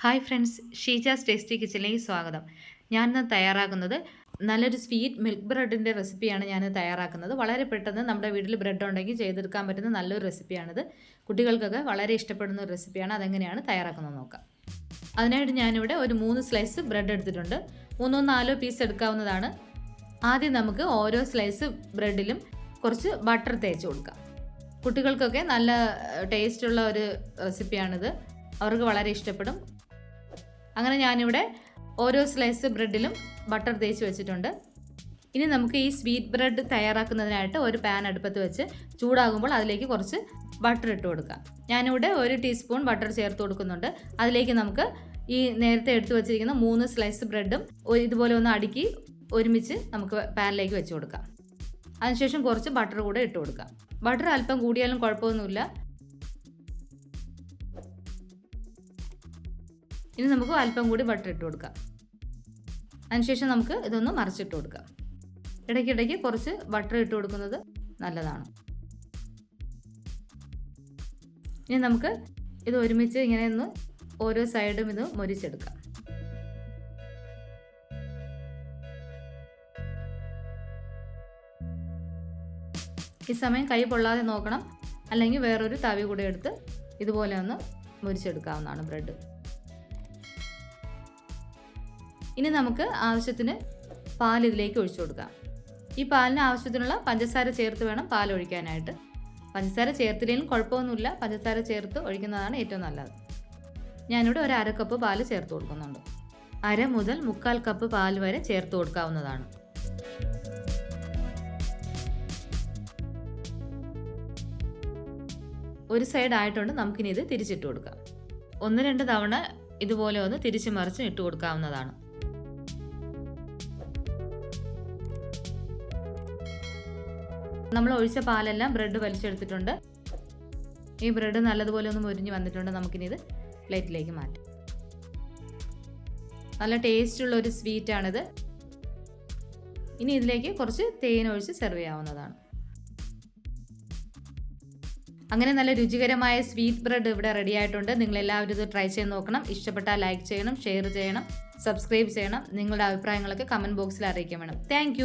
Hi friends, Sheeja's tasty കിച്ചണിലേക്ക് സ്വാഗതം. ഞാനിന്ന് തയ്യാറാക്കുന്നത് നല്ലൊരു സ്വീറ്റ് മിൽക്ക് ബ്രെഡിൻ്റെ റെസിപ്പിയാണ് ഞാൻ തയ്യാറാക്കുന്നത്. വളരെ പെട്ടെന്ന് നമ്മുടെ വീട്ടിൽ ബ്രെഡ് ഉണ്ടെങ്കിൽ ചെയ്തെടുക്കാൻ പറ്റുന്ന നല്ലൊരു റെസിപ്പിയാണിത്. കുട്ടികൾക്കൊക്കെ വളരെ ഇഷ്ടപ്പെടുന്ന ഒരു റെസിപ്പിയാണ്. അതെങ്ങനെയാണ് തയ്യാറാക്കുന്നത് നോക്കാം. അതിനായിട്ട് ഞാനിവിടെ ഒരു 3 സ്ലൈസ് ബ്രെഡ് എടുത്തിട്ടുണ്ട്. 3-4 പീസ് എടുക്കാവുന്നതാണ്. ആദ്യം നമുക്ക് ഓരോ സ്ലൈസ് ബ്രെഡിലും കുറച്ച് ബട്ടർ തേച്ച് കൊടുക്കാം. കുട്ടികൾക്കൊക്കെ നല്ല ടേസ്റ്റുള്ള ഒരു റെസിപ്പിയാണിത്. അവർക്ക് വളരെ ഇഷ്ടപ്പെടും. അങ്ങനെ ഞാനിവിടെ ഓരോ സ്ലൈസ് ബ്രെഡിലും ബട്ടർ തേച്ച് വെച്ചിട്ടുണ്ട്. ഇനി നമുക്ക് ഈ സ്വീറ്റ് ബ്രെഡ് തയ്യാറാക്കുന്നതിനായിട്ട് ഒരു പാൻ അടുപ്പത്ത് വെച്ച് ചൂടാകുമ്പോൾ അതിലേക്ക് കുറച്ച് ബട്ടർ ഇട്ട് കൊടുക്കാം. ഞാനിവിടെ 1 ടീസ്പൂൺ ബട്ടർ ചേർത്ത് കൊടുക്കുന്നുണ്ട്. അതിലേക്ക് നമുക്ക് ഈ നേരത്തെ എടുത്തു വെച്ചിരിക്കുന്ന 3 സ്ലൈസ് ബ്രെഡും ഇതുപോലെ ഒന്ന് അടുക്കി ഒരുമിച്ച് നമുക്ക് പാനിലേക്ക് വെച്ച് കൊടുക്കാം. അതിനുശേഷം കുറച്ച് ബട്ടർ കൂടെ ഇട്ട് കൊടുക്കാം. ബട്ടർ അല്പം കൂടിയാലും കുഴപ്പമൊന്നുമില്ല. ഇനി നമുക്ക് അല്പം കൂടി ബട്ടർ ഇട്ട് കൊടുക്കാം. അതിനുശേഷം നമുക്ക് ഇതൊന്ന് മറിച്ചിട്ട് കൊടുക്കാം. ഇടയ്ക്കിടയ്ക്ക് കുറച്ച് ബട്ടർ ഇട്ട് കൊടുക്കുന്നത് നല്ലതാണ്. ഇനി നമുക്ക് ഇത് ഒരുമിച്ച് ഇങ്ങനെ ഒന്ന് ഓരോ സൈഡും ഇത് മൊരിച്ചെടുക്കാം. ഈ സമയം കൈ പൊള്ളാതെ നോക്കണം, അല്ലെങ്കിൽ വേറൊരു തവി കൂടെ എടുത്ത് ഇതുപോലെ ഒന്ന് മൊരിച്ചെടുക്കാവുന്നതാണ് ബ്രെഡ്. ഇനി നമുക്ക് ആവശ്യത്തിന് പാൽ ഇതിലേക്ക് ഒഴിച്ചു കൊടുക്കാം. ഈ പാലിന് ആവശ്യത്തിനുള്ള പഞ്ചസാര ചേർത്ത് വേണം പാൽ ഒഴിക്കാനായിട്ട്. പഞ്ചസാര ചേർത്തില്ലെങ്കിലും കുഴപ്പമൊന്നുമില്ല, പഞ്ചസാര ചേർത്ത് ഒഴിക്കുന്നതാണ് ഏറ്റവും നല്ലത്. ഞാനിവിടെ ഒരു 1/2 കപ്പ് പാൽ ചേർത്ത് കൊടുക്കുന്നുണ്ട്. 1/2 മുതൽ 3/4 കപ്പ് പാൽ വരെ ചേർത്ത് കൊടുക്കാവുന്നതാണ്. ഒരു സൈഡ് ആയിട്ടുണ്ട്, നമുക്കിനി ഇത് തിരിച്ചിട്ട് കൊടുക്കാം. 1-2 തവണ ഇതുപോലെ ഒന്ന് തിരിച്ചു മറിച്ച് ഇട്ട് കൊടുക്കാവുന്നതാണ്. നമ്മൾ ഒഴിച്ച പാലെല്ലാം ബ്രെഡ് വലിച്ചെടുത്തിട്ടുണ്ട്. ഈ ബ്രെഡ് നല്ലതുപോലെ ഒന്ന് മുരിഞ്ഞ് വന്നിട്ടുണ്ട്. നമുക്കിനി ഇത് പ്ലേറ്റിലേക്ക് മാറ്റാം. നല്ല ടേസ്റ്റുള്ള ഒരു സ്വീറ്റാണിത്. ഇനി ഇതിലേക്ക് കുറച്ച് തേൻ ഒഴിച്ച് സെർവ് ചെയ്യാവുന്നതാണ്. അങ്ങനെ നല്ല രുചികരമായ സ്വീറ്റ് ബ്രെഡ് ഇവിടെ റെഡി ആയിട്ടുണ്ട്. നിങ്ങളെല്ലാവരും ഇത് ട്രൈ ചെയ്ത് നോക്കണം. ഇഷ്ടപ്പെട്ടാൽ ലൈക്ക് ചെയ്യണം, ഷെയർ ചെയ്യണം, സബ്സ്ക്രൈബ് ചെയ്യണം. നിങ്ങളുടെ അഭിപ്രായങ്ങളൊക്കെ കമൻറ്റ് ബോക്സിൽ അറിയിക്കാൻ വേണം. താങ്ക്